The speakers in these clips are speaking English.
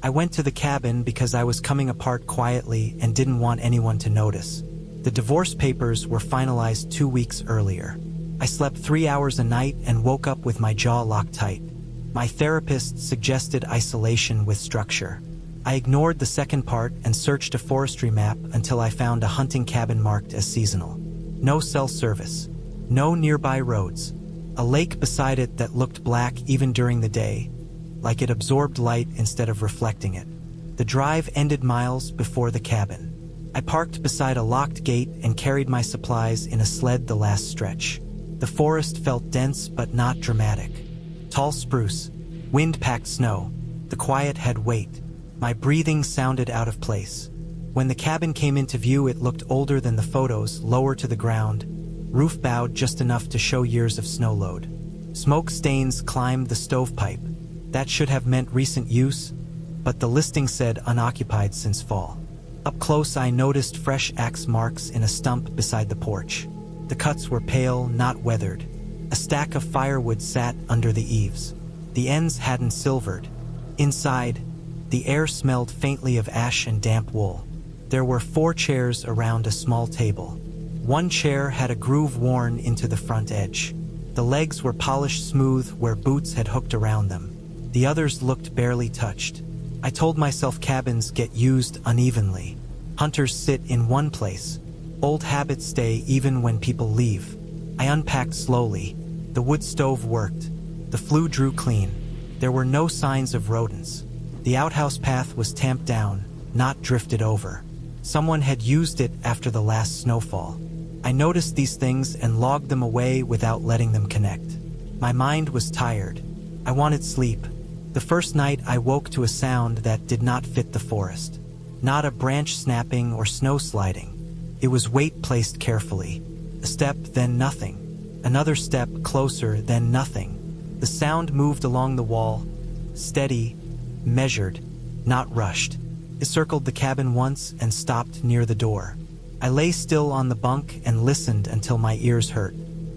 I went to the cabin because I was coming apart quietly and didn't want anyone to notice. The divorce papers were finalized 2 weeks earlier. I slept 3 hours a night and woke up with my jaw locked tight. My therapist suggested isolation with structure. I ignored the second part and searched a forestry map until I found a hunting cabin marked as seasonal. No cell service. No nearby roads. A lake beside it that looked black even during the day, like it absorbed light instead of reflecting it. The drive ended miles before the cabin. I parked beside a locked gate and carried my supplies in a sled the last stretch. The forest felt dense but not dramatic. Tall spruce, wind-packed snow. The quiet had weight. My breathing sounded out of place. When the cabin came into view, it looked older than the photos, lower to the ground, roof bowed just enough to show years of snow load. Smoke stains climbed the stovepipe. That should have meant recent use, but the listing said unoccupied since fall. Up close, I noticed fresh axe marks in a stump beside the porch. The cuts were pale, not weathered. A stack of firewood sat under the eaves. The ends hadn't silvered. Inside, the air smelled faintly of ash and damp wool. There were 4 chairs around a small table. One chair had a groove worn into the front edge. The legs were polished smooth where boots had hooked around them. The others looked barely touched. I told myself cabins get used unevenly. Hunters sit in one place. Old habits stay even when people leave. I unpacked slowly. The wood stove worked. The flue drew clean. There were no signs of rodents. The outhouse path was tamped down, not drifted over. Someone had used it after the last snowfall. I noticed these things and logged them away without letting them connect. My mind was tired. I wanted sleep. The first night I woke to a sound that did not fit the forest. Not a branch snapping or snow sliding. It was weight placed carefully. A step, then nothing. Another step, closer, then nothing. The sound moved along the wall, steady, measured, not rushed. It circled the cabin once and stopped near the door. I lay still on the bunk and listened until my ears hurt.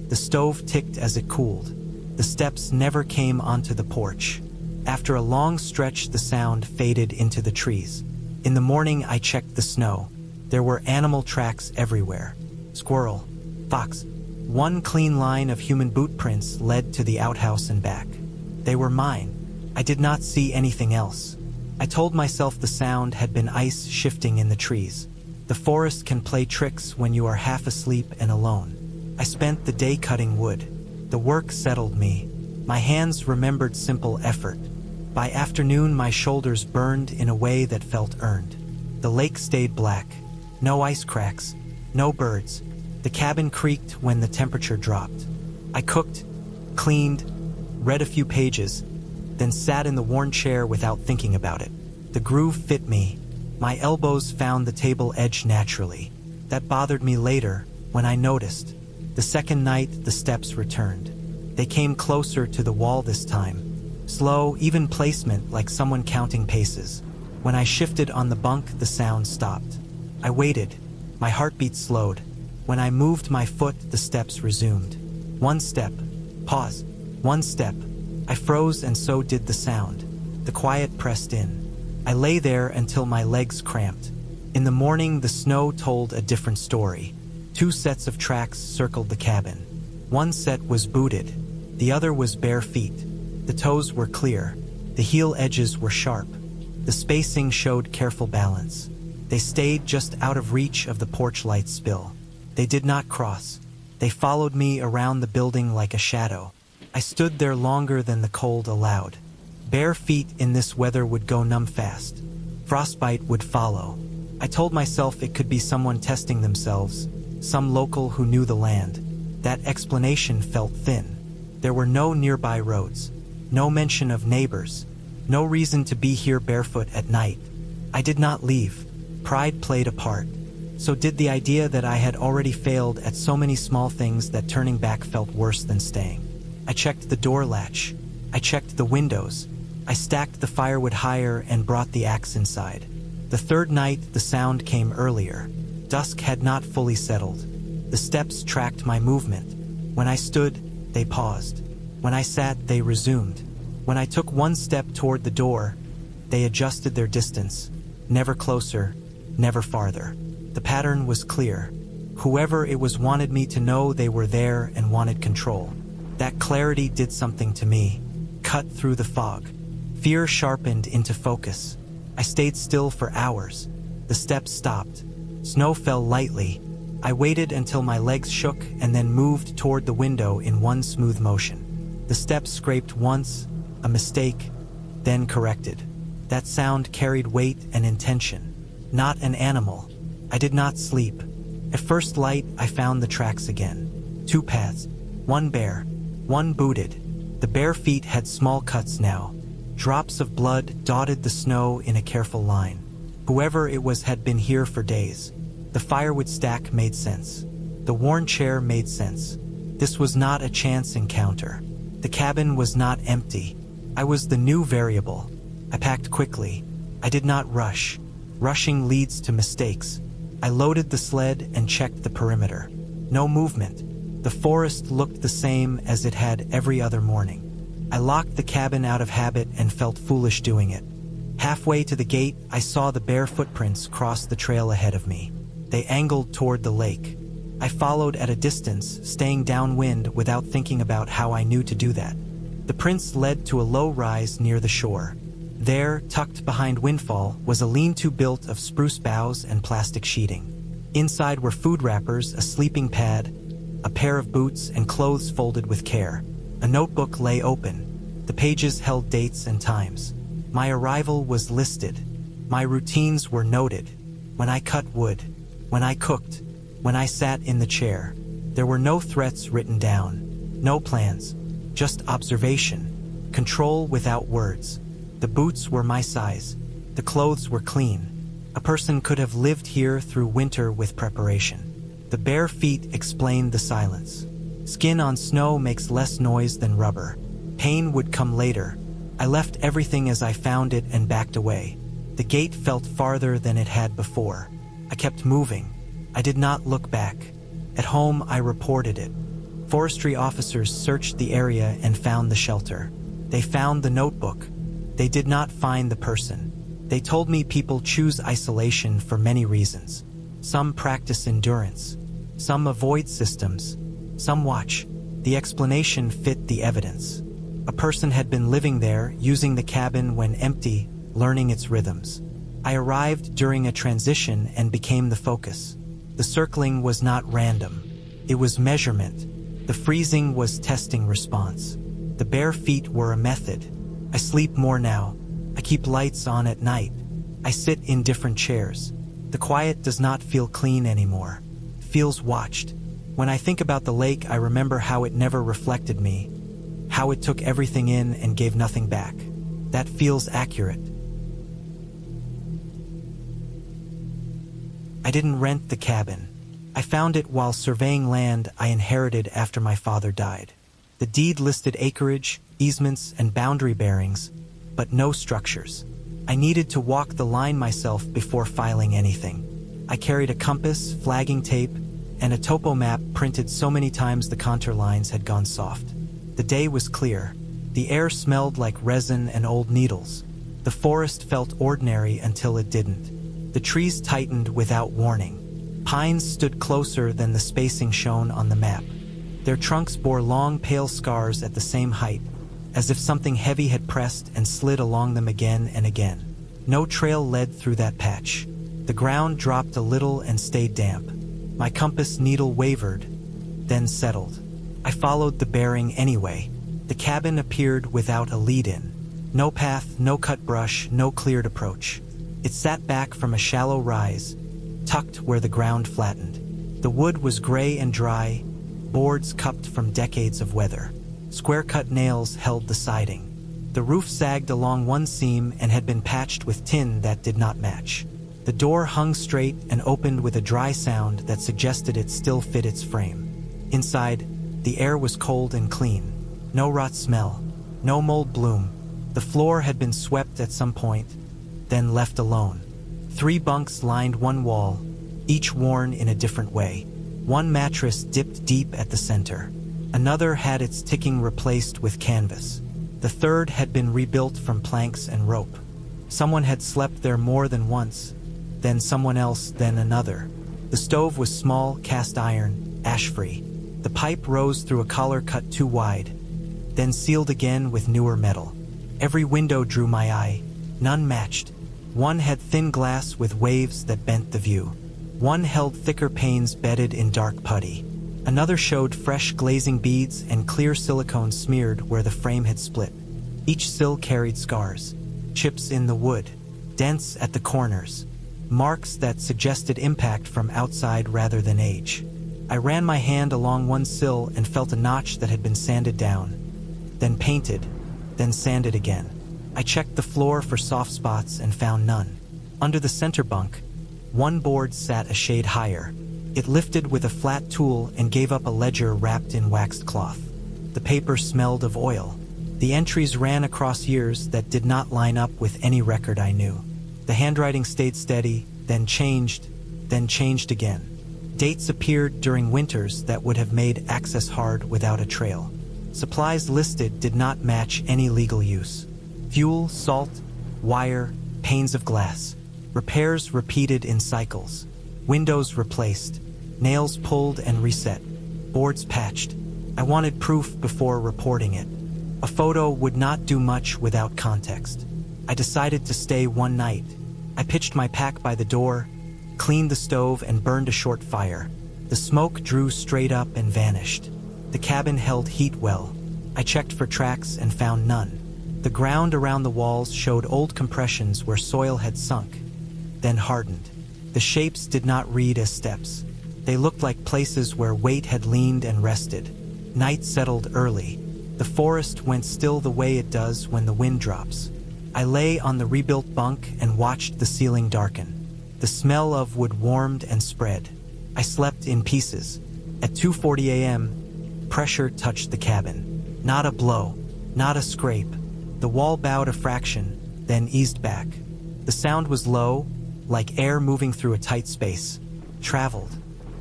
The stove ticked as it cooled. The steps never came onto the porch. After a long stretch, the sound faded into the trees. In the morning, I checked the snow. There were animal tracks everywhere. Squirrel, fox. One clean line of human boot prints led to the outhouse and back. They were mine. I did not see anything else. I told myself the sound had been ice shifting in the trees. The forest can play tricks when you are half asleep and alone. I spent the day cutting wood. The work settled me. My hands remembered simple effort. By afternoon, my shoulders burned in a way that felt earned. The lake stayed black. No ice cracks. No birds. The cabin creaked when the temperature dropped. I cooked, cleaned, read a few pages, then sat in the worn chair without thinking about it. The groove fit me. My elbows found the table edge naturally. That bothered me later, when I noticed. The second night, the steps returned. They came closer to the wall this time. Slow, even placement, like someone counting paces. When I shifted on the bunk, the sound stopped. I waited. My heartbeat slowed. When I moved my foot, the steps resumed. One step. Pause. One step. I froze, and so did the sound. The quiet pressed in. I lay there until my legs cramped. In the morning, the snow told a different story. 2 sets of tracks circled the cabin. One set was booted. The other was bare feet. The toes were clear. The heel edges were sharp. The spacing showed careful balance. They stayed just out of reach of the porch light spill. They did not cross. They followed me around the building like a shadow. I stood there longer than the cold allowed. Bare feet in this weather would go numb fast. Frostbite would follow. I told myself it could be someone testing themselves, some local who knew the land. That explanation felt thin. There were no nearby roads, no mention of neighbors, no reason to be here barefoot at night. I did not leave. Pride played a part. So did the idea that I had already failed at so many small things that turning back felt worse than staying. I checked the door latch. I checked the windows. I stacked the firewood higher and brought the axe inside. The third night, the sound came earlier. Dusk had not fully settled. The steps tracked my movement. When I stood, they paused. When I sat, they resumed. When I took one step toward the door, They adjusted their distance, never closer, never farther. The pattern was clear. Whoever it was wanted me to know they were there and wanted control. That clarity did something to me, cut through the fog. Fear sharpened into focus. I stayed still for hours. The steps stopped. Snow fell lightly. I waited until my legs shook and then moved toward the window in one smooth motion. The steps scraped once, a mistake, then corrected. That sound carried weight and intention. Not an animal. I did not sleep. At first light, I found the tracks again. 2 paths. One bare, one booted. The bare feet had small cuts now. Drops of blood dotted the snow in a careful line. Whoever it was had been here for days. The firewood stack made sense. The worn chair made sense. This was not a chance encounter. The cabin was not empty. I was the new variable. I packed quickly. I did not rush. Rushing leads to mistakes. I loaded the sled and checked the perimeter. No movement. The forest looked the same as it had every other morning. I locked the cabin out of habit and felt foolish doing it. Halfway to the gate, I saw the bare footprints cross the trail ahead of me. They angled toward the lake. I followed at a distance, staying downwind without thinking about how I knew to do that. The prints led to a low rise near the shore. There, tucked behind Windfall, was a lean-to built of spruce boughs and plastic sheeting. Inside were food wrappers, a sleeping pad, a pair of boots, and clothes folded with care. A notebook lay open. The pages held dates and times. My arrival was listed. My routines were noted. When I cut wood, when I cooked, when I sat in the chair. There were no threats written down, no plans, just observation, control without words. The boots were my size. The clothes were clean. A person could have lived here through winter with preparation. The bare feet explained the silence. Skin on snow makes less noise than rubber. Pain would come later. I left everything as I found it and backed away. The gate felt farther than it had before. I kept moving. I did not look back. At home, I reported it. Forestry officers searched the area and found the shelter. They found the notebook. They did not find the person. They told me people choose isolation for many reasons. Some practice endurance. Some avoid systems. Some watch. The explanation fit the evidence. A person had been living there, using the cabin when empty, learning its rhythms. I arrived during a transition and became the focus. The circling was not random. It was measurement. The freezing was testing response. The bare feet were a method. I sleep more now. I keep lights on at night. I sit in different chairs. The quiet does not feel clean anymore. It feels watched. When I think about the lake, I remember how it never reflected me, how it took everything in and gave nothing back. That feels accurate. I didn't rent the cabin. I found it while surveying land I inherited after my father died. The deed listed acreage, easements, and boundary bearings, but no structures. I needed to walk the line myself before filing anything. I carried a compass, flagging tape, and a topo map printed so many times the contour lines had gone soft. The day was clear. The air smelled like resin and old needles. The forest felt ordinary until it didn't. The trees tightened without warning. Pines stood closer than the spacing shown on the map. Their trunks bore long, pale scars at the same height, as if something heavy had pressed and slid along them again and again. No trail led through that patch. The ground dropped a little and stayed damp. My compass needle wavered, then settled. I followed the bearing anyway. The cabin appeared without a lead-in. No path, no cut brush, no cleared approach. It sat back from a shallow rise, tucked where the ground flattened. The wood was gray and dry, boards cupped from decades of weather. Square-cut nails held the siding. The roof sagged along one seam and had been patched with tin that did not match. The door hung straight and opened with a dry sound that suggested it still fit its frame. Inside, the air was cold and clean. No rot smell, no mold bloom. The floor had been swept at some point, then left alone. 3 bunks lined one wall, each worn in a different way. One mattress dipped deep at the center. Another had its ticking replaced with canvas. The third had been rebuilt from planks and rope. Someone had slept there more than once, then someone else, then another. The stove was small, cast iron, ash-free. The pipe rose through a collar cut too wide, then sealed again with newer metal. Every window drew my eye. None matched. One had thin glass with waves that bent the view. One held thicker panes bedded in dark putty. Another showed fresh glazing beads and clear silicone smeared where the frame had split. Each sill carried scars, chips in the wood, dents at the corners, marks that suggested impact from outside rather than age. I ran my hand along one sill and felt a notch that had been sanded down, then painted, then sanded again. I checked the floor for soft spots and found none. Under the center bunk, one board sat a shade higher. It lifted with a flat tool and gave up a ledger wrapped in waxed cloth. The paper smelled of oil. The entries ran across years that did not line up with any record I knew. The handwriting stayed steady, then changed again. Dates appeared during winters that would have made access hard without a trail. Supplies listed did not match any legal use. Fuel, salt, wire, panes of glass. Repairs repeated in cycles. Windows replaced. Nails pulled and reset. Boards patched. I wanted proof before reporting it. A photo would not do much without context. I decided to stay one night. I pitched my pack by the door, cleaned the stove, and burned a short fire. The smoke drew straight up and vanished. The cabin held heat well. I checked for tracks and found none. The ground around the walls showed old compressions where soil had sunk, then hardened. The shapes did not read as steps. They looked like places where weight had leaned and rested. Night settled early. The forest went still the way it does when the wind drops. I lay on the rebuilt bunk and watched the ceiling darken. The smell of wood warmed and spread. I slept in pieces. At 2:40 a.m., pressure touched the cabin. Not a blow, not a scrape. The wall bowed a fraction, then eased back. The sound was low, like air moving through a tight space. Traveled.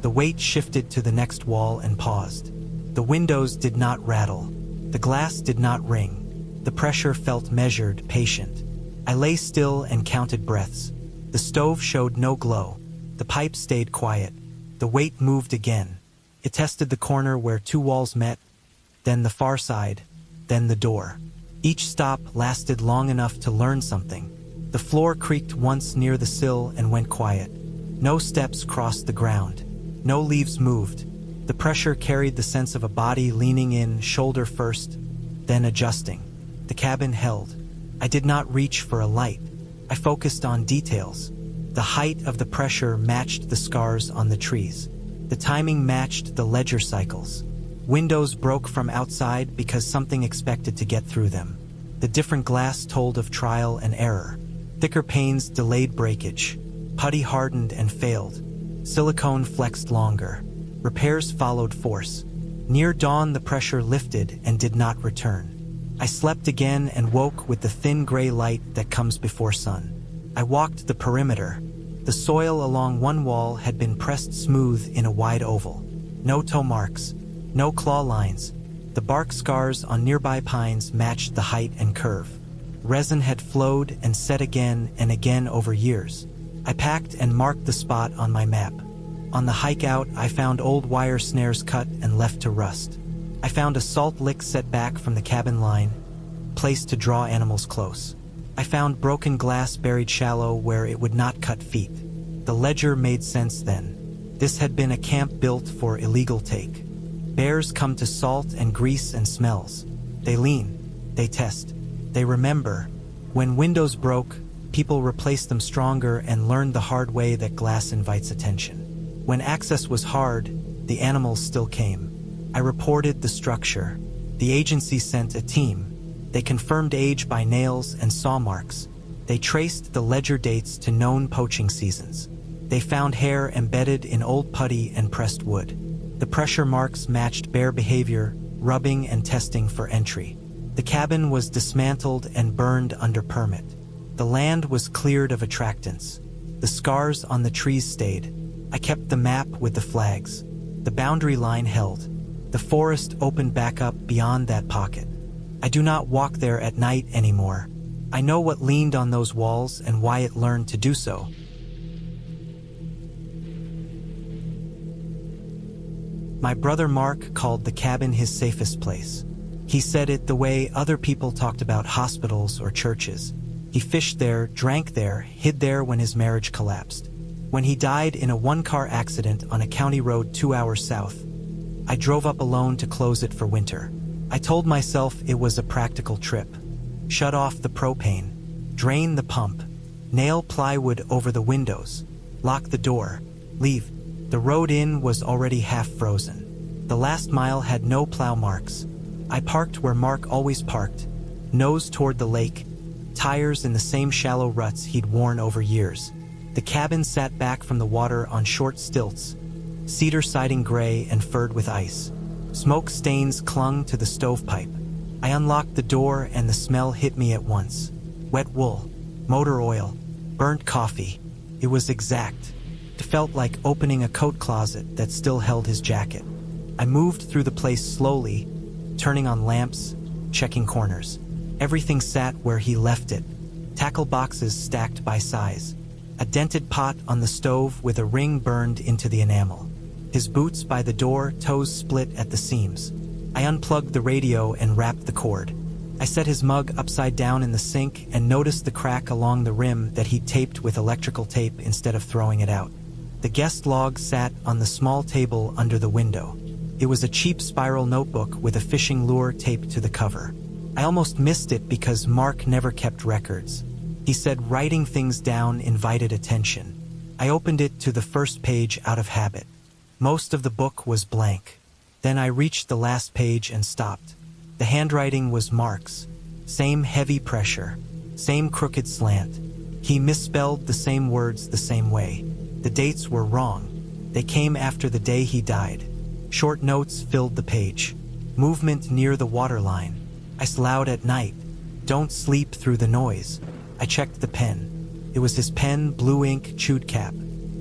The weight shifted to the next wall and paused. The windows did not rattle. The glass did not ring. The pressure felt measured, patient. I lay still and counted breaths. The stove showed no glow. The pipe stayed quiet. The weight moved again. It tested the corner where two walls met, then the far side, then the door. Each stop lasted long enough to learn something. The floor creaked once near the sill and went quiet. No steps crossed the ground. No leaves moved. The pressure carried the sense of a body leaning in, shoulder first, then adjusting. The cabin held. I did not reach for a light. I focused on details. The height of the pressure matched the scars on the trees. The timing matched the ledger cycles. Windows broke from outside because something expected to get through them. The different glass told of trial and error. Thicker panes delayed breakage. Putty hardened and failed. Silicone flexed longer. Repairs followed force. Near dawn, the pressure lifted and did not return. I slept again and woke with the thin gray light that comes before sun. I walked the perimeter. The soil along one wall had been pressed smooth in a wide oval. No toe marks, no claw lines. The bark scars on nearby pines matched the height and curve. Resin had flowed and set again and again over years. I packed and marked the spot on my map. On the hike out, I found old wire snares cut and left to rust. I found a salt lick set back from the cabin line, placed to draw animals close. I found broken glass buried shallow where it would not cut feet. The ledger made sense then. This had been a camp built for illegal take. Bears come to salt and grease and smells. They lean, they test, they remember. When windows broke, people replaced them stronger and learned the hard way that glass invites attention. When access was hard, the animals still came. I reported the structure. The agency sent a team. They confirmed age by nails and saw marks. They traced the ledger dates to known poaching seasons. They found hair embedded in old putty and pressed wood. The pressure marks matched bear behavior, rubbing and testing for entry. The cabin was dismantled and burned under permit. The land was cleared of attractants. The scars on the trees stayed. I kept the map with the flags. The boundary line held. The forest opened back up beyond that pocket. I do not walk there at night anymore. I know what leaned on those walls and why it learned to do so. My brother Mark called the cabin his safest place. He said it the way other people talked about hospitals or churches. He fished there, drank there, hid there when his marriage collapsed. When he died in a one-car accident on a county road 2 hours south, I drove up alone to close it for winter. I told myself it was a practical trip. Shut off the propane, drain the pump, nail plywood over the windows, lock the door, leave. The road in was already half frozen. The last mile had no plow marks. I parked where Mark always parked, nose toward the lake, tires in the same shallow ruts he'd worn over years. The cabin sat back from the water on short stilts, cedar siding gray and furred with ice. Smoke stains clung to the stovepipe. I unlocked the door and the smell hit me at once. Wet wool, motor oil, burnt coffee. It was exact. It felt like opening a coat closet that still held his jacket. I moved through the place slowly, turning on lamps, checking corners. Everything sat where he left it. Tackle boxes stacked by size. A dented pot on the stove with a ring burned into the enamel. His boots by the door, toes split at the seams. I unplugged the radio and wrapped the cord. I set his mug upside down in the sink and noticed the crack along the rim that he'd taped with electrical tape instead of throwing it out. The guest log sat on the small table under the window. It was a cheap spiral notebook with a fishing lure taped to the cover. I almost missed it because Mark never kept records. He said writing things down invited attention. I opened it to the first page out of habit. Most of the book was blank. Then I reached the last page and stopped. The handwriting was Mark's. Same heavy pressure, same crooked slant. He misspelled the same words the same way. The dates were wrong. They came after the day he died. Short notes filled the page. Movement near the waterline. Ice loud at night. Don't sleep through the noise. I checked the pen. It was his pen, blue ink, chewed cap.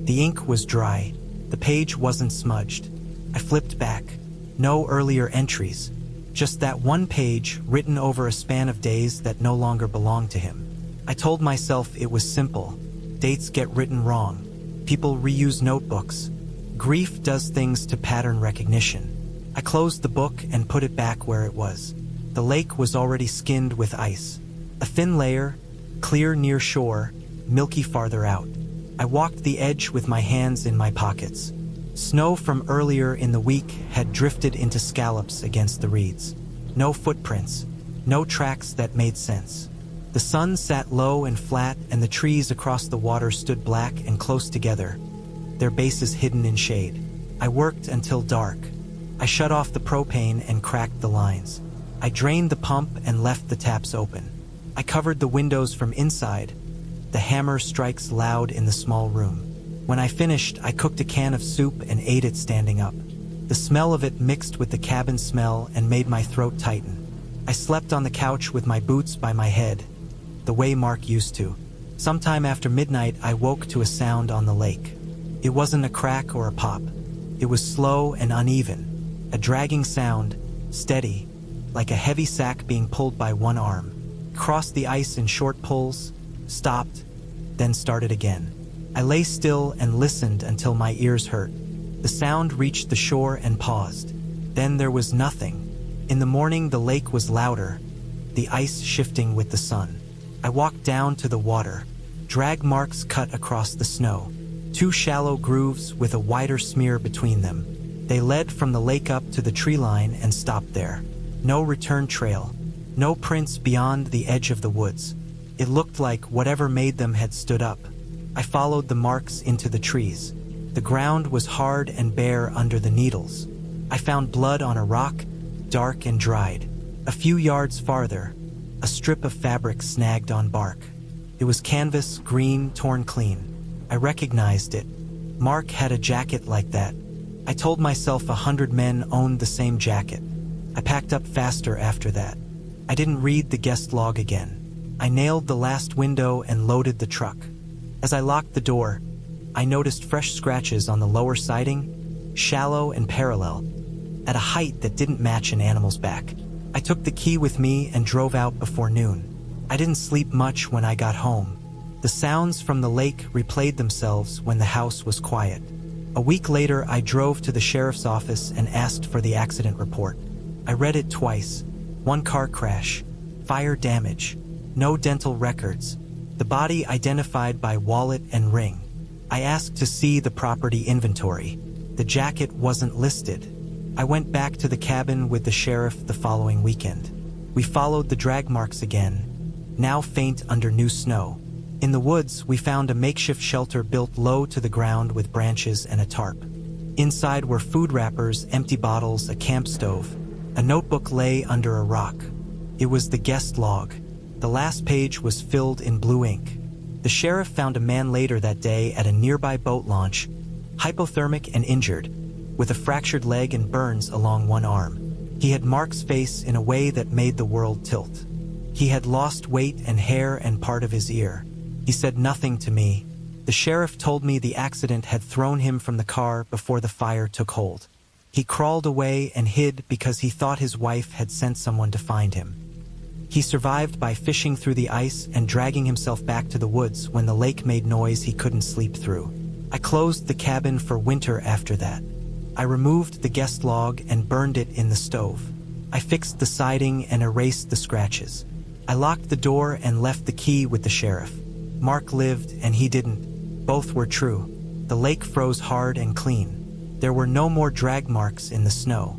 The ink was dry. The page wasn't smudged. I flipped back. No earlier entries. Just that one page written over a span of days that no longer belonged to him. I told myself it was simple. Dates get written wrong. People reuse notebooks. Grief does things to pattern recognition. I closed the book and put it back where it was. The lake was already skinned with ice. A thin layer, clear near shore, milky farther out. I walked the edge with my hands in my pockets. Snow from earlier in the week had drifted into scallops against the reeds. No footprints, no tracks that made sense. The sun sat low and flat, and the trees across the water stood black and close together, their bases hidden in shade. I worked until dark. I shut off the propane and cracked the lines. I drained the pump and left the taps open. I covered the windows from inside. The hammer strikes loud in the small room. When I finished, I cooked a can of soup and ate it standing up. The smell of it mixed with the cabin smell and made my throat tighten. I slept on the couch with my boots by my head, the way Mark used to. Sometime after midnight, I woke to a sound on the lake. It wasn't a crack or a pop. It was slow and uneven, a dragging sound, steady, like a heavy sack being pulled by one arm. Crossed the ice in short pulls, stopped, then started again. I lay still and listened until my ears hurt. The sound reached the shore and paused. Then there was nothing. In the morning, the lake was louder, the ice shifting with the sun. I walked down to the water, drag marks cut across the snow, 2 shallow grooves with a wider smear between them. They led from the lake up to the tree line and stopped there. No return trail, no prints beyond the edge of the woods. It looked like whatever made them had stood up. I followed the marks into the trees. The ground was hard and bare under the needles. I found blood on a rock, dark and dried. A few yards farther, a strip of fabric snagged on bark. It was canvas, green, torn clean. I recognized it. Mark had a jacket like that. I told myself 100 men owned the same jacket. I packed up faster after that. I didn't read the guest log again. I nailed the last window and loaded the truck. As I locked the door, I noticed fresh scratches on the lower siding, shallow and parallel, at a height that didn't match an animal's back. I took the key with me and drove out before noon. I didn't sleep much when I got home. The sounds from the lake replayed themselves when the house was quiet. A week later, I drove to the sheriff's office and asked for the accident report. I read it twice. 1 car crash, fire damage, no dental records. The body identified by wallet and ring. I asked to see the property inventory. The jacket wasn't listed. I went back to the cabin with the sheriff the following weekend. We followed the drag marks again, now faint under new snow. In the woods, we found a makeshift shelter built low to the ground with branches and a tarp. Inside were food wrappers, empty bottles, a camp stove. A notebook lay under a rock. It was the guest log. The last page was filled in blue ink. The sheriff found a man later that day at a nearby boat launch, hypothermic and injured, with a fractured leg and burns along one arm. He had Mark's face in a way that made the world tilt. He had lost weight and hair and part of his ear. He said nothing to me. The sheriff told me the accident had thrown him from the car before the fire took hold. He crawled away and hid because he thought his wife had sent someone to find him. He survived by fishing through the ice and dragging himself back to the woods when the lake made noise he couldn't sleep through. I closed the cabin for winter after that. I removed the guest log and burned it in the stove. I fixed the siding and erased the scratches. I locked the door and left the key with the sheriff. Mark lived and he didn't. Both were true. The lake froze hard and clean. There were no more drag marks in the snow.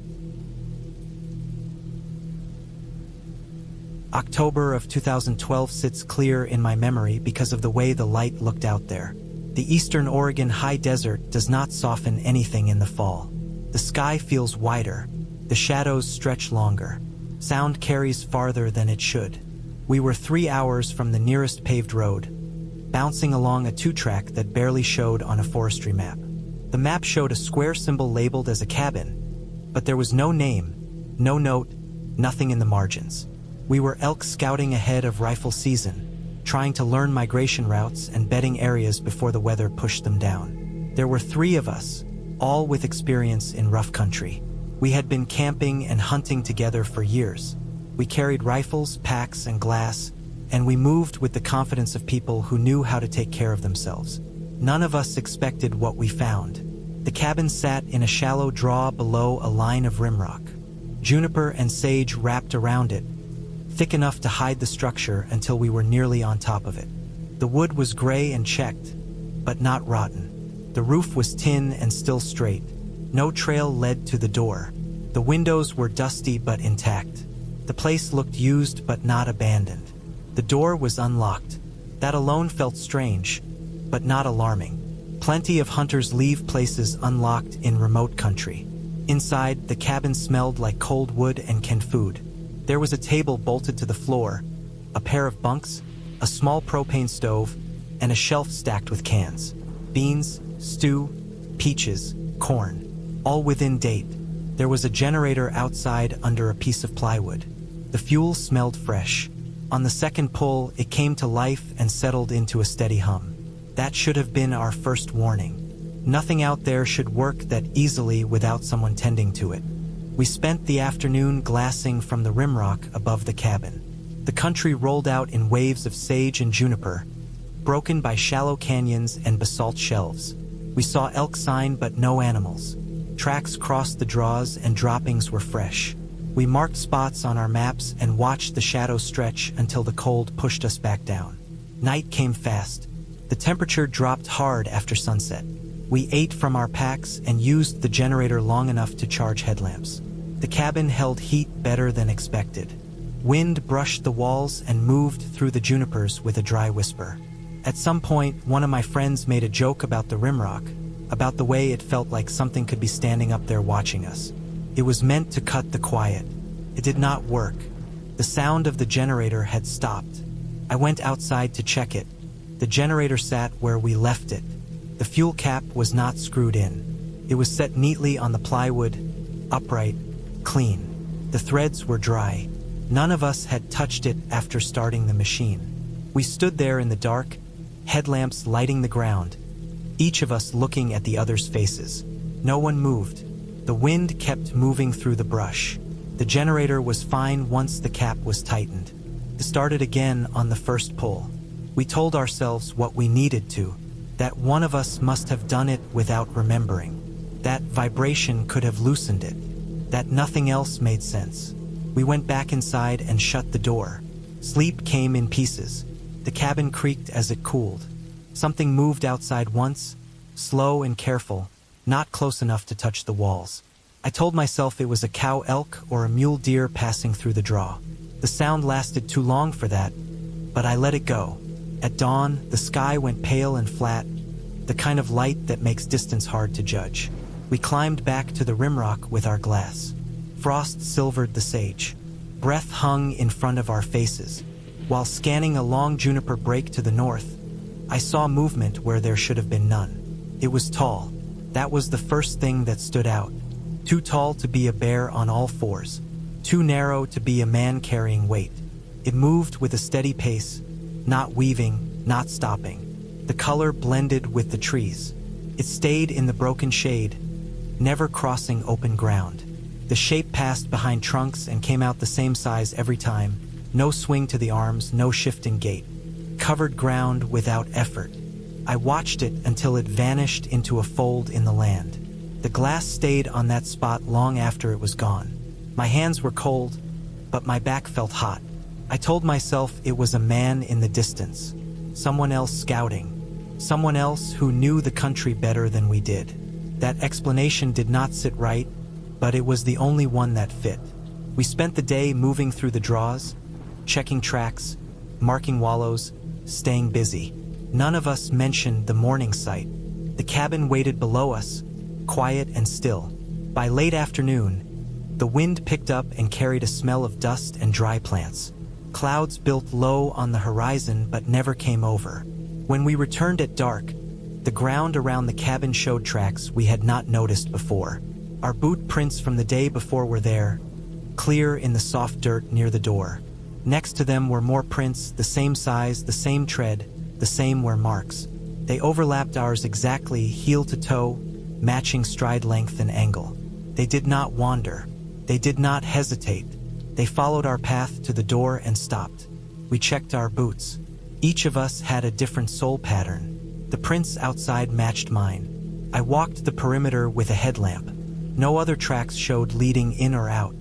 October of 2012 sits clear in my memory because of the way the light looked out there. The eastern Oregon high desert does not soften anything in the fall. The sky feels wider. The shadows stretch longer. Sound carries farther than it should. We were 3 hours from the nearest paved road, bouncing along a 2-track that barely showed on a forestry map. The map showed a square symbol labeled as a cabin, but there was no name, no note, nothing in the margins. We were elk scouting ahead of rifle season, trying to learn migration routes and bedding areas before the weather pushed them down. There were 3 of us, all with experience in rough country. We had been camping and hunting together for years. We carried rifles, packs, and glass, and we moved with the confidence of people who knew how to take care of themselves. None of us expected what we found. The cabin sat in a shallow draw below a line of rimrock. Juniper and sage wrapped around it, thick enough to hide the structure until we were nearly on top of it. The wood was gray and checked, but not rotten. The roof was tin and still straight. No trail led to the door. The windows were dusty but intact. The place looked used but not abandoned. The door was unlocked. That alone felt strange, but not alarming. Plenty of hunters leave places unlocked in remote country. Inside, the cabin smelled like cold wood and canned food. There was a table bolted to the floor, a pair of bunks, a small propane stove, and a shelf stacked with cans. Beans, stew, peaches, corn, all within date. There was a generator outside under a piece of plywood. The fuel smelled fresh. On the second pull, it came to life and settled into a steady hum. That should have been our first warning. Nothing out there should work that easily without someone tending to it. We spent the afternoon glassing from the rimrock above the cabin. The country rolled out in waves of sage and juniper, broken by shallow canyons and basalt shelves. We saw elk sign but no animals. Tracks crossed the draws and droppings were fresh. We marked spots on our maps and watched the shadows stretch until the cold pushed us back down. Night came fast. The temperature dropped hard after sunset. We ate from our packs and used the generator long enough to charge headlamps. The cabin held heat better than expected. Wind brushed the walls and moved through the junipers with a dry whisper. At some point, one of my friends made a joke about the rimrock, about the way it felt like something could be standing up there watching us. It was meant to cut the quiet. It did not work. The sound of the generator had stopped. I went outside to check it. The generator sat where we left it. The fuel cap was not screwed in. It was set neatly on the plywood, upright, clean. The threads were dry. None of us had touched it after starting the machine. We stood there in the dark, headlamps lighting the ground, each of us looking at the other's faces. No one moved. The wind kept moving through the brush. The generator was fine once the cap was tightened. It started again on the first pull. We told ourselves what we needed to, that one of us must have done it without remembering. That vibration could have loosened it. That nothing else made sense. We went back inside and shut the door. Sleep came in pieces. The cabin creaked as it cooled. Something moved outside once, slow and careful, not close enough to touch the walls. I told myself it was a cow elk or a mule deer passing through the draw. The sound lasted too long for that, but I let it go. At dawn, the sky went pale and flat, the kind of light that makes distance hard to judge. We climbed back to the rimrock with our glass. Frost silvered the sage. Breath hung in front of our faces. While scanning a long juniper break to the north, I saw movement where there should have been none. It was tall. That was the first thing that stood out. Too tall to be a bear on all fours. Too narrow to be a man carrying weight. It moved with a steady pace, not weaving, not stopping. The color blended with the trees. It stayed in the broken shade, never crossing open ground. The shape passed behind trunks and came out the same size every time. No swing to the arms, no shifting gait. Covered ground without effort. I watched it until it vanished into a fold in the land. The glass stayed on that spot long after it was gone. My hands were cold, but my back felt hot. I told myself it was a man in the distance. Someone else scouting. Someone else who knew the country better than we did. That explanation did not sit right, but it was the only one that fit. We spent the day moving through the draws, checking tracks, marking wallows, staying busy. None of us mentioned the morning sight. The cabin waited below us, quiet and still. By late afternoon, the wind picked up and carried a smell of dust and dry plants. Clouds built low on the horizon but never came over. When we returned at dark, the ground around the cabin showed tracks we had not noticed before. Our boot prints from the day before were there, clear in the soft dirt near the door. Next to them were more prints, the same size, the same tread, the same wear marks. They overlapped ours exactly, heel to toe, matching stride length and angle. They did not wander. They did not hesitate. They followed our path to the door and stopped. We checked our boots. Each of us had a different sole pattern. The prints outside matched mine. I walked the perimeter with a headlamp. No other tracks showed leading in or out.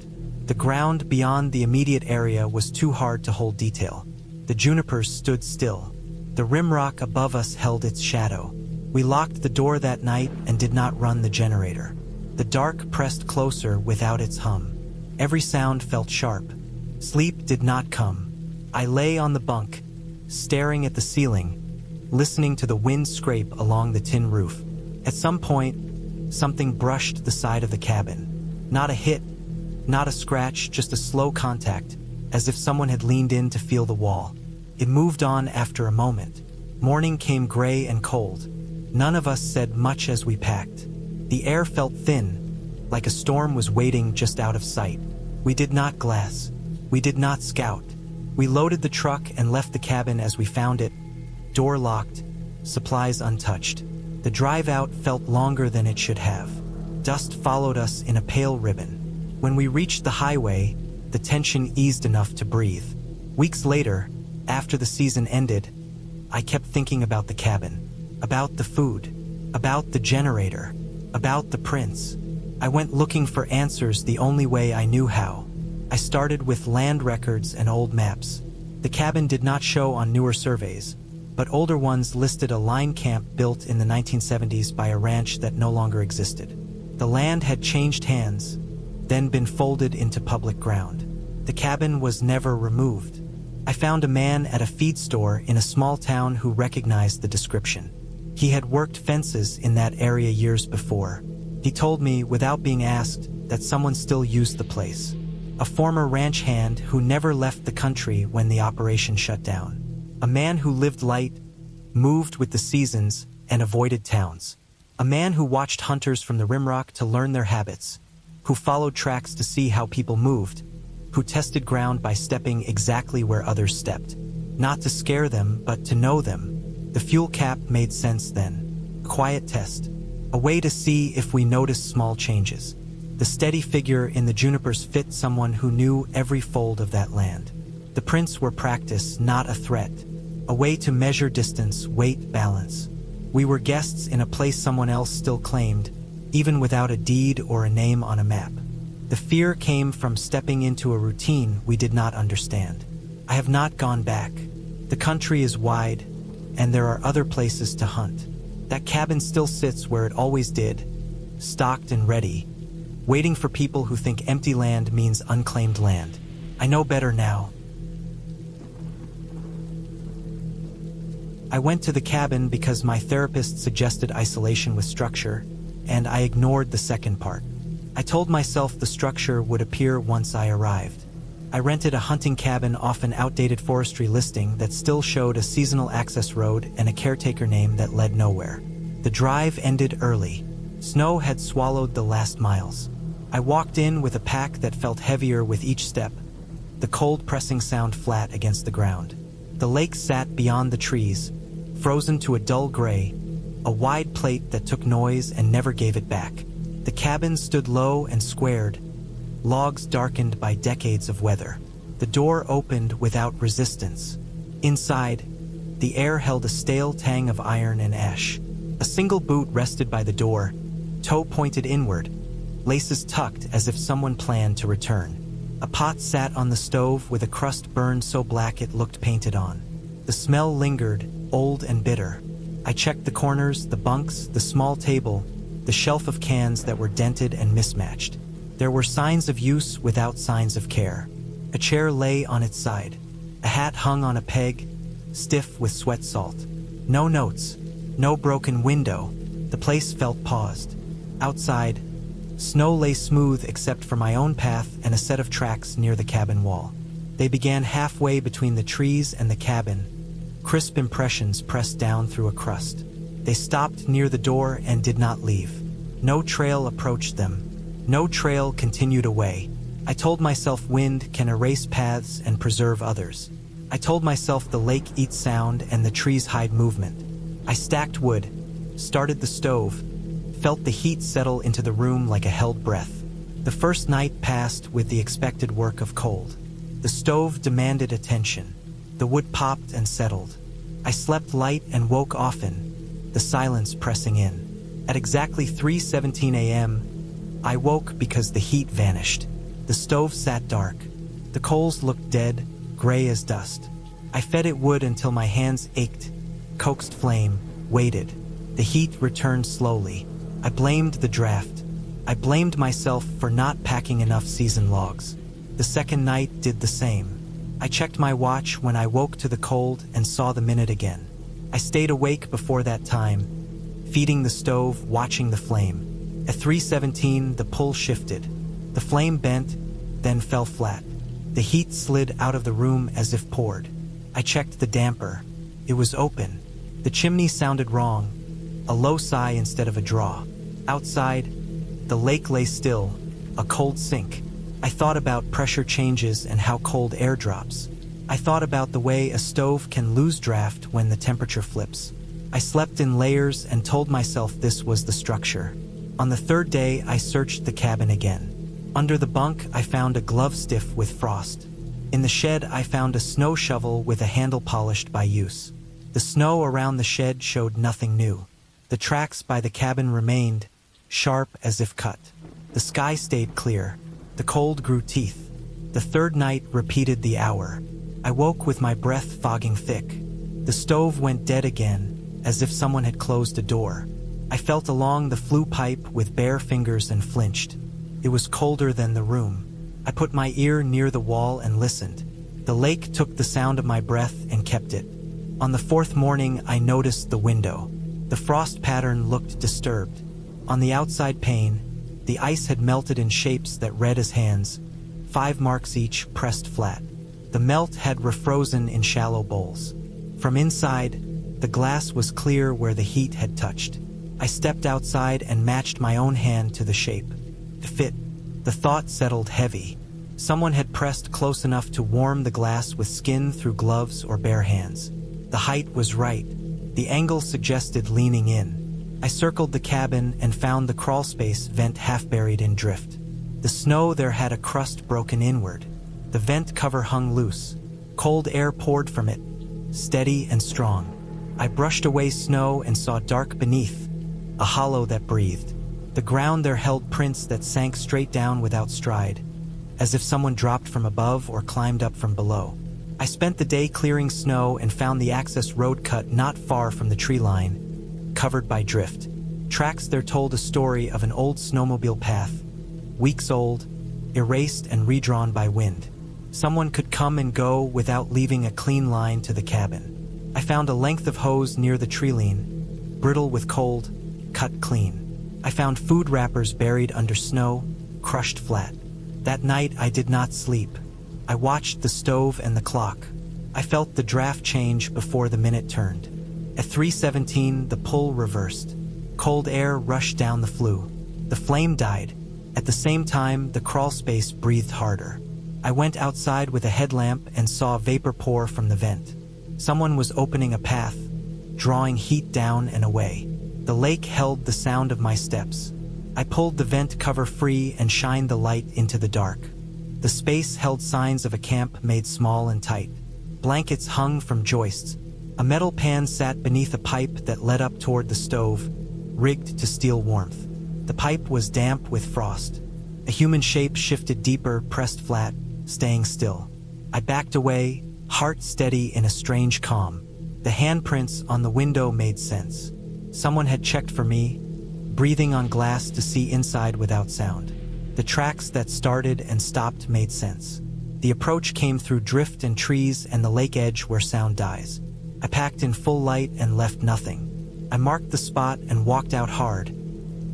The ground beyond the immediate area was too hard to hold detail. The junipers stood still. The rimrock above us held its shadow. We locked the door that night and did not run the generator. The dark pressed closer without its hum. Every sound felt sharp. Sleep did not come. I lay on the bunk, staring at the ceiling, listening to the wind scrape along the tin roof. At some point, something brushed the side of the cabin. Not a hit, not a scratch, just a slow contact, as if someone had leaned in to feel the wall. It moved on after a moment. Morning came gray and cold. None of us said much as we packed. The air felt thin, like a storm was waiting just out of sight. We did not glass. We did not scout. We loaded the truck and left the cabin as we found it, door locked, supplies untouched. The drive out felt longer than it should have. Dust followed us in a pale ribbon. When we reached the highway, the tension eased enough to breathe. Weeks later, after the season ended, I kept thinking about the cabin, about the food, about the generator, about the prints. I went looking for answers the only way I knew how. I started with land records and old maps. The cabin did not show on newer surveys, but older ones listed a line camp built in the 1970s by a ranch that no longer existed. The land had changed hands, then been folded into public ground. The cabin was never removed. I found a man at a feed store in a small town who recognized the description. He had worked fences in that area years before. He told me, without being asked, that someone still used the place. A former ranch hand who never left the country when the operation shut down. A man who lived light, moved with the seasons, and avoided towns. A man who watched hunters from the rimrock to learn their habits, who followed tracks to see how people moved, who tested ground by stepping exactly where others stepped. Not to scare them, but to know them. The fuel cap made sense then. A quiet test. A way to see if we noticed small changes. The steady figure in the junipers fit someone who knew every fold of that land. The prints were practice, not a threat. A way to measure distance, weight, balance. We were guests in a place someone else still claimed, even without a deed or a name on a map. The fear came from stepping into a routine we did not understand. I have not gone back. The country is wide, and there are other places to hunt. That cabin still sits where it always did, stocked and ready, waiting for people who think empty land means unclaimed land. I know better now. I went to the cabin because my therapist suggested isolation with structure, and I ignored the second part. I told myself the structure would appear once I arrived. I rented a hunting cabin off an outdated forestry listing that still showed a seasonal access road and a caretaker name that led nowhere. The drive ended early. Snow had swallowed the last miles. I walked in with a pack that felt heavier with each step, the cold pressing sound flat against the ground. The lake sat beyond the trees, frozen to a dull gray, a wide plate that took noise and never gave it back. The cabin stood low and squared, logs darkened by decades of weather. The door opened without resistance. Inside, the air held a stale tang of iron and ash. A single boot rested by the door, toe pointed inward, laces tucked as if someone planned to return. A pot sat on the stove with a crust burned so black it looked painted on. The smell lingered, old and bitter. I checked the corners, the bunks, the small table, the shelf of cans that were dented and mismatched. There were signs of use without signs of care. A chair lay on its side. A hat hung on a peg, stiff with sweat salt. No notes, no broken window. The place felt paused. Outside, snow lay smooth except for my own path and a set of tracks near the cabin wall. They began halfway between the trees and the cabin, crisp impressions pressed down through a crust. They stopped near the door and did not leave. No trail approached them. No trail continued away. I told myself wind can erase paths and preserve others. I told myself the lake eats sound and the trees hide movement. I stacked wood, started the stove, felt the heat settle into the room like a held breath. The first night passed with the expected work of cold. The stove demanded attention. The wood popped and settled. I slept light and woke often, the silence pressing in. At exactly 3:17 a.m., I woke because the heat vanished. The stove sat dark. The coals looked dead, gray as dust. I fed it wood until my hands ached, coaxed flame, waited. The heat returned slowly. I blamed the draft. I blamed myself for not packing enough seasoned logs. The second night did the same. I checked my watch when I woke to the cold and saw the minute again. I stayed awake before that time, feeding the stove, watching the flame. At 3:17, the pull shifted. The flame bent, then fell flat. The heat slid out of the room as if poured. I checked the damper. It was open. The chimney sounded wrong, a low sigh instead of a draw. Outside, the lake lay still, a cold sink. I thought about pressure changes and how cold air drops. I thought about the way a stove can lose draft when the temperature flips. I slept in layers and told myself this was the structure. On the third day, I searched the cabin again. Under the bunk, I found a glove stiff with frost. In the shed, I found a snow shovel with a handle polished by use. The snow around the shed showed nothing new. The tracks by the cabin remained, sharp as if cut. The sky stayed clear. The cold grew teeth. The third night repeated the hour. I woke with my breath fogging thick. The stove went dead again, as if someone had closed a door. I felt along the flue pipe with bare fingers and flinched. It was colder than the room. I put my ear near the wall and listened. The lake took the sound of my breath and kept it. On the fourth morning, I noticed the window. The frost pattern looked disturbed. On the outside pane, the ice had melted in shapes that read as hands, 5 marks each pressed flat. The melt had refrozen in shallow bowls. From inside, the glass was clear where the heat had touched. I stepped outside and matched my own hand to the shape. To fit, the thought settled heavy. Someone had pressed close enough to warm the glass with skin through gloves or bare hands. The height was right. The angle suggested leaning in. I circled the cabin and found the crawlspace vent half buried in drift. The snow there had a crust broken inward. The vent cover hung loose. Cold air poured from it, steady and strong. I brushed away snow and saw dark beneath, a hollow that breathed. The ground there held prints that sank straight down without stride, as if someone dropped from above or climbed up from below. I spent the day clearing snow and found the access road cut not far from the tree line, covered by drift. Tracks there told a story of an old snowmobile path, weeks old, erased and redrawn by wind. Someone could come and go without leaving a clean line to the cabin. I found a length of hose near the tree line, brittle with cold, cut clean. I found food wrappers buried under snow, crushed flat. That night I did not sleep. I watched the stove and the clock. I felt the draft change before the minute turned. At 3:17, the pull reversed. Cold air rushed down the flue. The flame died. At the same time, the crawl space breathed harder. I went outside with a headlamp and saw vapor pour from the vent. Someone was opening a path, drawing heat down and away. The lake held the sound of my steps. I pulled the vent cover free and shined the light into the dark. The space held signs of a camp made small and tight. Blankets hung from joists. A metal pan sat beneath a pipe that led up toward the stove, rigged to steal warmth. The pipe was damp with frost. A human shape shifted deeper, pressed flat, staying still. I backed away, heart steady in a strange calm. The handprints on the window made sense. Someone had checked for me, breathing on glass to see inside without sound. The tracks that started and stopped made sense. The approach came through drift and trees and the lake edge where sound dies. I packed in full light and left nothing. I marked the spot and walked out hard,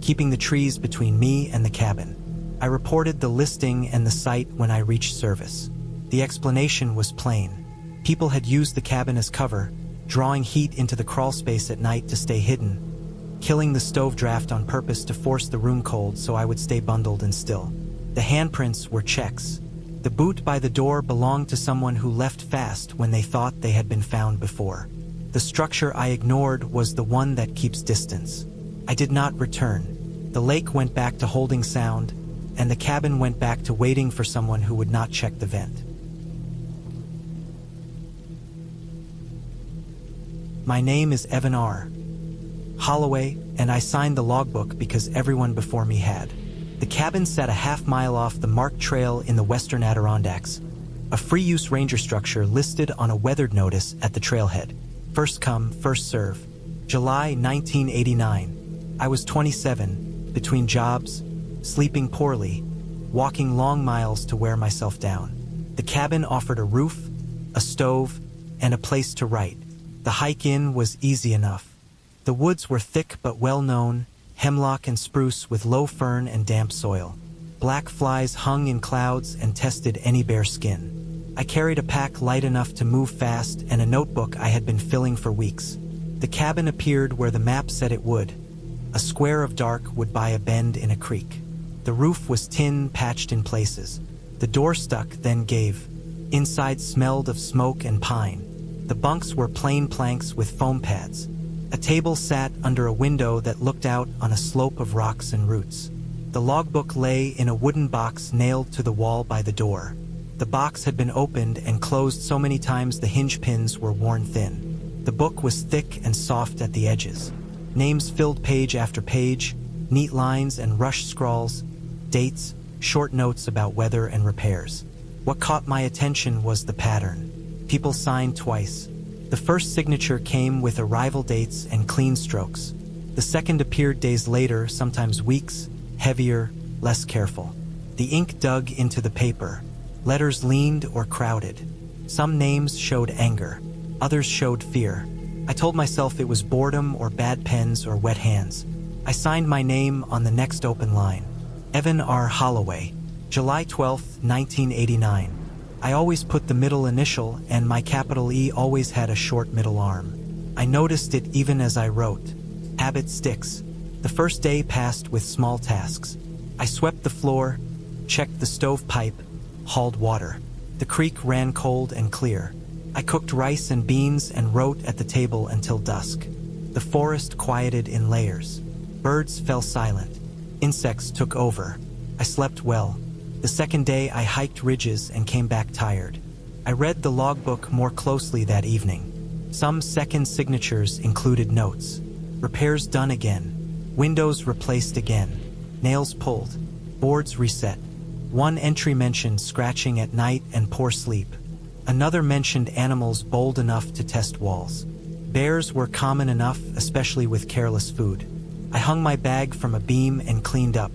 keeping the trees between me and the cabin. I reported the listing and the site when I reached service. The explanation was plain. People had used the cabin as cover, drawing heat into the crawl space at night to stay hidden, killing the stove draft on purpose to force the room cold so I would stay bundled and still. The handprints were checks. The boot by the door belonged to someone who left fast when they thought they had been found before. The structure I ignored was the one that keeps distance. I did not return. The lake went back to holding sound, and the cabin went back to waiting for someone who would not check the vent. My name is Evan R. Holloway, and I signed the logbook because everyone before me had. The cabin sat a half-mile off the marked trail in the western Adirondacks, a free-use ranger structure listed on a weathered notice at the trailhead. First come, first serve. July 1989. I was 27, between jobs, sleeping poorly, walking long miles to wear myself down. The cabin offered a roof, a stove, and a place to write. The hike in was easy enough. The woods were thick but well-known, hemlock and spruce with low fern and damp soil. Black flies hung in clouds and tested any bare skin. I carried a pack light enough to move fast and a notebook I had been filling for weeks. The cabin appeared where the map said it would. A square of dark would by a bend in a creek. The roof was tin, patched in places. The door stuck, then gave. Inside smelled of smoke and pine. The bunks were plain planks with foam pads. A table sat under a window that looked out on a slope of rocks and roots. The logbook lay in a wooden box nailed to the wall by the door. The box had been opened and closed so many times the hinge pins were worn thin. The book was thick and soft at the edges. Names filled page after page, neat lines and rush scrawls, dates, short notes about weather and repairs. What caught my attention was the pattern. People signed twice. The first signature came with arrival dates and clean strokes. The second appeared days later, sometimes weeks, heavier, less careful. The ink dug into the paper. Letters leaned or crowded. Some names showed anger. Others showed fear. I told myself it was boredom or bad pens or wet hands. I signed my name on the next open line. Evan R. Holloway, July 12, 1989. I always put the middle initial, and my capital E always had a short middle arm. I noticed it even as I wrote. Habit sticks. The first day passed with small tasks. I swept the floor, checked the stovepipe, hauled water. The creek ran cold and clear. I cooked rice and beans and wrote at the table until dusk. The forest quieted in layers. Birds fell silent. Insects took over. I slept well. The second day I hiked ridges and came back tired. I read the logbook more closely that evening. Some second signatures included notes. Repairs done again. Windows replaced again. Nails pulled. Boards reset. One entry mentioned scratching at night and poor sleep. Another mentioned animals bold enough to test walls. Bears were common enough, especially with careless food. I hung my bag from a beam and cleaned up.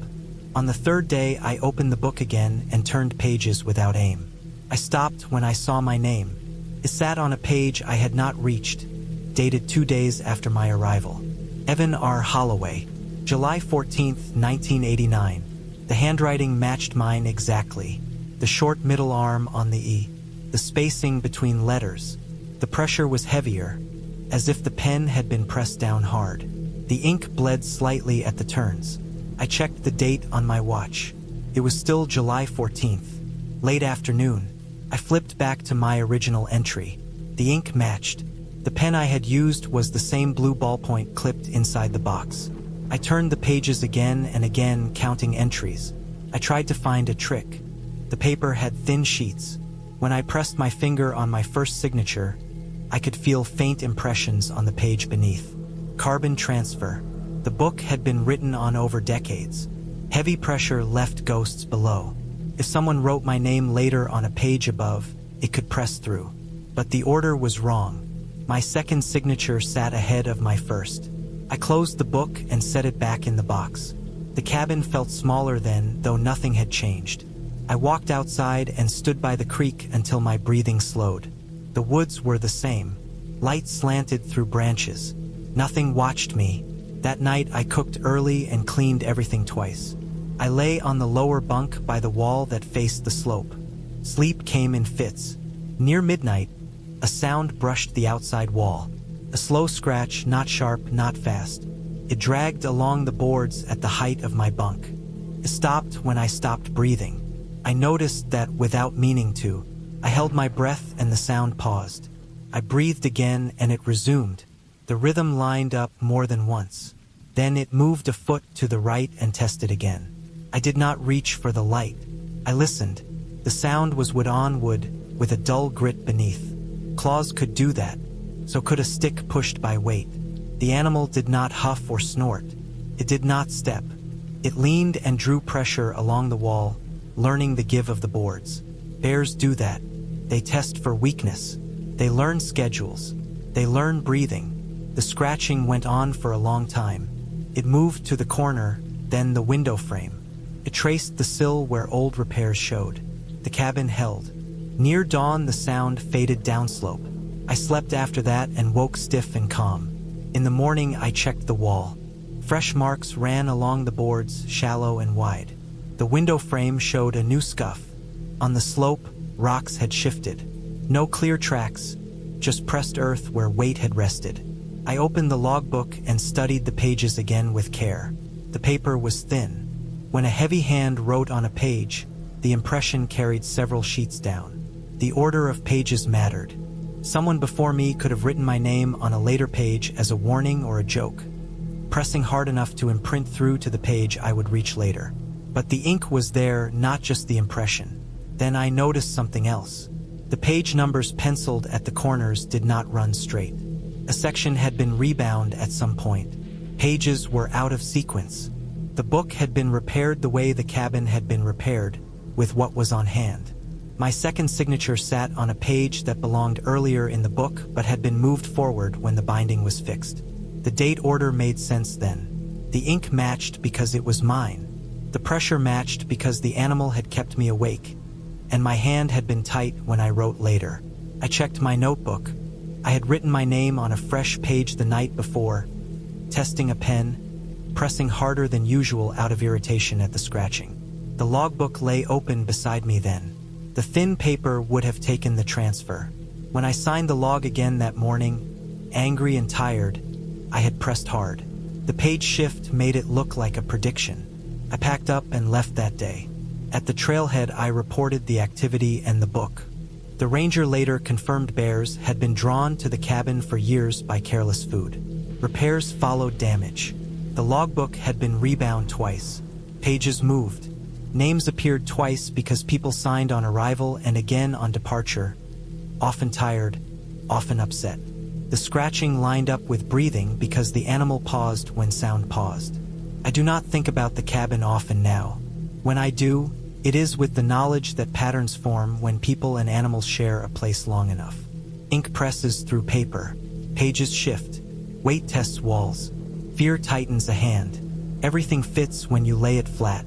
On the third day, I opened the book again and turned pages without aim. I stopped when I saw my name. It sat on a page I had not reached, dated 2 days after my arrival. Evan R. Holloway, July 14, 1989. The handwriting matched mine exactly. The short middle arm on the E. The spacing between letters. The pressure was heavier, as if the pen had been pressed down hard. The ink bled slightly at the turns. I checked the date on my watch. It was still July 14th. Late afternoon. I flipped back to my original entry. The ink matched. The pen I had used was the same blue ballpoint clipped inside the box. I turned the pages again and again, counting entries. I tried to find a trick. The paper had thin sheets. When I pressed my finger on my first signature, I could feel faint impressions on the page beneath. Carbon transfer. The book had been written on over decades. Heavy pressure left ghosts below. If someone wrote my name later on a page above, it could press through. But the order was wrong. My second signature sat ahead of my first. I closed the book and set it back in the box. The cabin felt smaller then, though nothing had changed. I walked outside and stood by the creek until my breathing slowed. The woods were the same. Light slanted through branches. Nothing watched me. That night I cooked early and cleaned everything twice. I lay on the lower bunk by the wall that faced the slope. Sleep came in fits. Near midnight, a sound brushed the outside wall. A slow scratch, not sharp, not fast. It dragged along the boards at the height of my bunk. It stopped when I stopped breathing. I noticed that without meaning to. I held my breath and the sound paused. I breathed again and it resumed. The rhythm lined up more than once. Then it moved a foot to the right and tested again. I did not reach for the light. I listened. The sound was wood on wood, with a dull grit beneath. Claws could do that. So could a stick pushed by weight. The animal did not huff or snort. It did not step. It leaned and drew pressure along the wall, learning the give of the boards. Bears do that. They test for weakness. They learn schedules. They learn breathing. The scratching went on for a long time. It moved to the corner, then the window frame. It traced the sill where old repairs showed. The cabin held. Near dawn, the sound faded downslope. I slept after that and woke stiff and calm. In the morning, I checked the wall. Fresh marks ran along the boards, shallow and wide. The window frame showed a new scuff. On the slope, rocks had shifted. No clear tracks, just pressed earth where weight had rested. I opened the logbook and studied the pages again with care. The paper was thin. When a heavy hand wrote on a page, the impression carried several sheets down. The order of pages mattered. Someone before me could have written my name on a later page as a warning or a joke, pressing hard enough to imprint through to the page I would reach later. But the ink was there, not just the impression. Then I noticed something else. The page numbers penciled at the corners did not run straight. A section had been rebound at some point. Pages were out of sequence. The book had been repaired the way the cabin had been repaired, with what was on hand. My second signature sat on a page that belonged earlier in the book but had been moved forward when the binding was fixed. The date order made sense then. The ink matched because it was mine. The pressure matched because the animal had kept me awake, and my hand had been tight when I wrote later. I checked my notebook. I had written my name on a fresh page the night before, testing a pen, pressing harder than usual out of irritation at the scratching. The logbook lay open beside me then. The thin paper would have taken the transfer. When I signed the log again that morning, angry and tired, I had pressed hard. The page shift made it look like a prediction. I packed up and left that day. At the trailhead, I reported the activity and the book. The ranger later confirmed bears had been drawn to the cabin for years by careless food. Repairs followed damage. The logbook had been rebound twice. Pages moved. Names appeared twice because people signed on arrival and again on departure, often tired, often upset. The scratching lined up with breathing because the animal paused when Saond paused. I do not think about the cabin often now. When I do, it is with the knowledge that patterns form when people and animals share a place long enough. Ink presses through paper. Pages shift. Weight tests walls. Fear tightens a hand. Everything fits when you lay it flat.